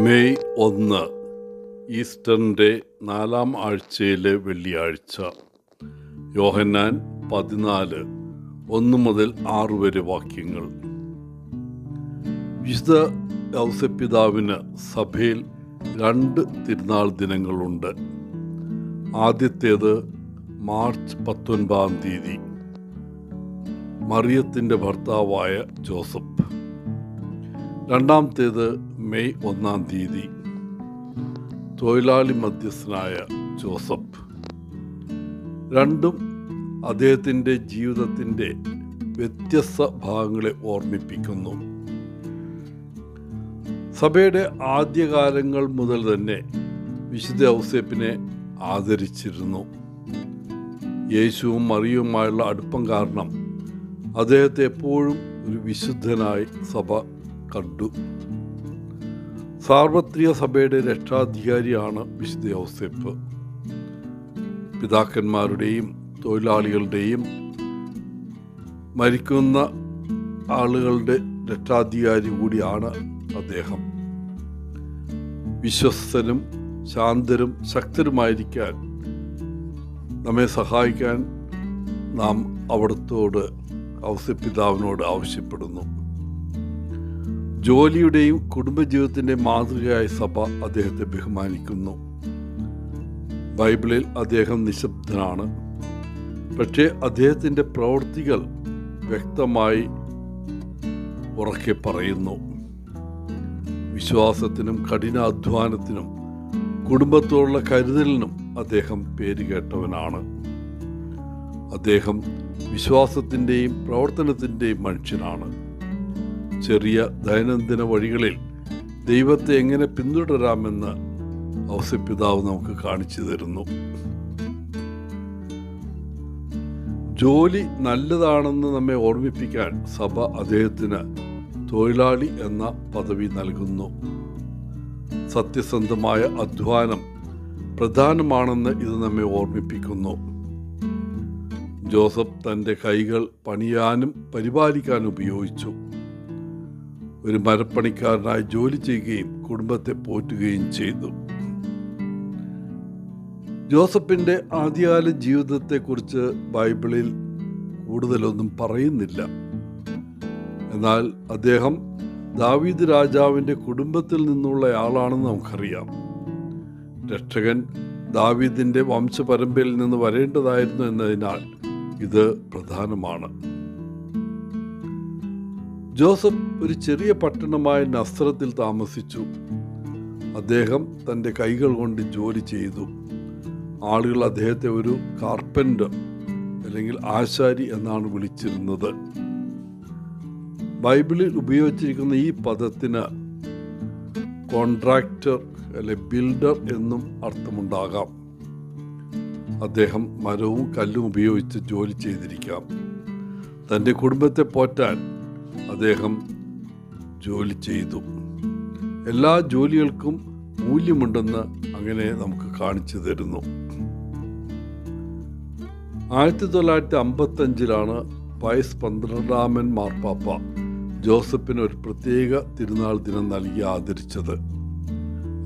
May 1 ഈസ്റ്ററിൻ്റെ 4-ാം ആഴ്ചയിലെ വെള്ളിയാഴ്ച. യോഹന്നാൻ 14 1 മുതൽ 6 വരെ വാക്യങ്ങൾ. വിശുദ്ധ ഔസേപ്പിതാവിന് സഭയിൽ 2 തിരുനാൾ ദിനങ്ങളുണ്ട്. ആദ്യത്തേത് മാർച്ച് 19-ാം തീയതി, മറിയത്തിൻ്റെ ഭർത്താവായ ജോസഫ്. രണ്ടാമത്തേത് മെയ് 1-ാം തീയതി, തൊഴിലാളി മധ്യസ്ഥനായ ജോസഫ്. രണ്ടും അദ്ദേഹത്തിൻ്റെ ജീവിതത്തിൻ്റെ വ്യത്യസ്ത ഭാഗങ്ങളെ ഓർമ്മിപ്പിക്കുന്നു. സഭയുടെ ആദ്യകാലങ്ങൾ മുതൽ തന്നെ വിശുദ്ധ ഔസേപ്പിനെ ആദരിച്ചിരുന്നു. യേശുവും മറിയവുമായുള്ള അടുപ്പം കാരണം അദ്ദേഹത്തെ എപ്പോഴും ഒരു വിശുദ്ധനായി സഭ കണ്ടു. സാർവത്രിക സഭയുടെ രക്ഷാധികാരിയാണ് വിശുദ്ധ ഔസേപ്പ്. പിതാക്കന്മാരുടെയും തൊഴിലാളികളുടെയും മരിക്കുന്ന ആളുകളുടെ രക്ഷാധികാരി കൂടിയാണ് അദ്ദേഹം. വിശ്വസ്തനും ശാന്തരും ശക്തരുമായിരിക്കാൻ നമ്മെ സഹായിക്കാൻ നാം അവിടുത്തോട് ഔസേപ്പിതാവിനോട് ആവശ്യപ്പെടുന്നു. ജോലിയുടെയും കുടുംബജീവിതത്തിൻ്റെ മാതൃകയായ സഭ അദ്ദേഹത്തെ ബഹുമാനിക്കുന്നു. ബൈബിളിൽ അദ്ദേഹം നിശബ്ദനാണ്, പക്ഷേ അദ്ദേഹത്തിൻ്റെ പ്രവൃത്തികൾ വ്യക്തമായി ഉറക്കെ പറയുന്നു. വിശ്വാസത്തിനും കഠിനാധ്വാനത്തിനും കുടുംബത്തോടുള്ള കരുതലിനും അദ്ദേഹം പേരുകേട്ടവനാണ്. അദ്ദേഹം വിശ്വാസത്തിൻ്റെയും പ്രവർത്തനത്തിൻ്റെയും മനുഷ്യനാണ്. ചെറിയ ദൈനംദിന വഴികളിൽ ദൈവത്തെ എങ്ങനെ പിന്തുടരാമെന്ന് ഔസേപ്പിതാവ് നമുക്ക് കാണിച്ചു തരുന്നു. ജോലി നല്ലതാണെന്ന് നമ്മെ ഓർമ്മിപ്പിക്കാൻ സഭ അദ്ദേഹത്തിന് തൊഴിലാളി എന്ന പദവി നൽകുന്നു. സത്യസന്ധമായ അധ്വാനം പ്രധാനമാണെന്ന് ഇത് നമ്മെ ഓർമ്മിപ്പിക്കുന്നു. ജോസഫ് തൻ്റെ കൈകൾ പണിയാനും പരിപാലിക്കാനും ഉപയോഗിച്ചു. ഒരു മരപ്പണിക്കാരനായി ജോലി ചെയ്യുകയും കുടുംബത്തെ പോറ്റുകയും ചെയ്തു. ജോസഫിൻ്റെ ആദ്യകാല ജീവിതത്തെക്കുറിച്ച് ബൈബിളിൽ കൂടുതലൊന്നും പറയുന്നില്ല. എന്നാൽ അദ്ദേഹം ദാവീദ് രാജാവിൻ്റെ കുടുംബത്തിൽ നിന്നുള്ള ആളാണെന്ന് നമുക്കറിയാം. രക്ഷകൻ ദാവീദിൻ്റെ വംശപരമ്പരയിൽ നിന്ന് വരേണ്ടതായിരുന്നു എന്നതിനാൽ ഇത് പ്രധാനമാണ്. ജോസഫ് ഒരു ചെറിയ പട്ടണമായ നസ്രത്തിൽ താമസിച്ചു. അദ്ദേഹം തൻ്റെ കൈകൾ കൊണ്ട് ജോലി ചെയ്തു. ആളുകൾ അദ്ദേഹത്തെ ഒരു കാർപ്പൻ്റർ അല്ലെങ്കിൽ ആശാരി എന്നാണ് വിളിച്ചിരുന്നത്. ബൈബിളിൽ ഉപയോഗിച്ചിരിക്കുന്ന ഈ പദത്തിന് കോൺട്രാക്ടർ അല്ലെ ബിൽഡർ എന്നും അർത്ഥമുണ്ടാകാം. അദ്ദേഹം മരവും കല്ലും ഉപയോഗിച്ച് ജോലി ചെയ്തിരിക്കാം. തൻ്റെ കുടുംബത്തെ പോറ്റാൻ അദ്ദേഹം ജോലി ചെയ്തു. എല്ലാ ജോലികൾക്കും മൂല്യമുണ്ടെന്ന് അങ്ങനെ നമുക്ക് കാണിച്ചു തരുന്നു. 1955 പയസ് 12 മാർപ്പാപ്പ ജോസഫിന് ഒരു പ്രത്യേക തിരുനാൾ ദിനം നൽകി ആദരിച്ചത്.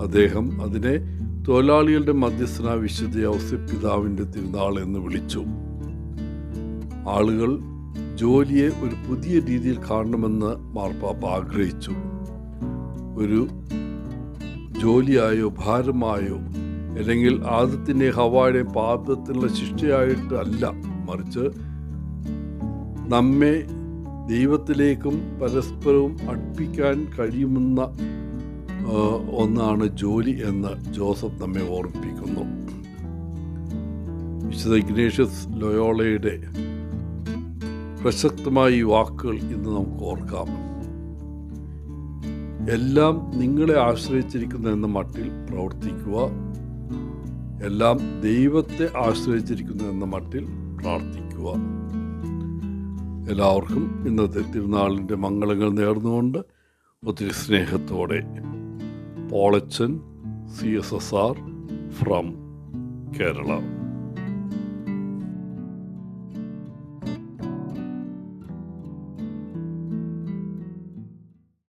അദ്ദേഹം അതിനെ തൊഴിലാളികളുടെ മധ്യസ്ഥനായ വിശുദ്ധ ഔസേപ്പിതാവിൻ്റെ തിരുനാൾ എന്ന് വിളിച്ചു. ആളുകൾ ജോലിയെ ഒരു പുതിയ രീതിയിൽ കാണണമെന്ന് മാർപ്പാപ്പ ആഗ്രഹിച്ചു. ഒരു ജോലിയായോ ഭാരമായോ അല്ലെങ്കിൽ ആദത്തിൻ്റെ ഹവ്വായുടെയും പാപത്തിനുള്ള ശിക്ഷയായിട്ട് അല്ല, മറിച്ച് നമ്മെ ദൈവത്തിലേക്കും പരസ്പരവും അടുപ്പിക്കാൻ കഴിയുമെന്ന ഒന്നാണ് ജോലി എന്ന് ജോസഫ് നമ്മെ ഓർമ്മിപ്പിക്കുന്നു. വിശുദ്ധ ഇഗ്നേഷ്യസ് ലോയോളയുടെ പ്രസക്തമായ ഈ വാക്കുകൾ ഇന്ന് നമുക്ക് ഓർക്കാം. എല്ലാം നിങ്ങളെ ആശ്രയിച്ചിരിക്കുന്നു എന്ന മട്ടിൽ പ്രവർത്തിക്കുക, എല്ലാം ദൈവത്തെ ആശ്രയിച്ചിരിക്കുന്നു എന്ന മട്ടിൽ പ്രാർത്ഥിക്കുക. എല്ലാവർക്കും ഇന്നത്തെ തിരുനാളിൻ്റെ മംഗളങ്ങൾ നേർന്നുകൊണ്ട് ഒത്തിരി സ്നേഹത്തോടെ പോളച്ചൻ CSSR ഫ്രം കേരള.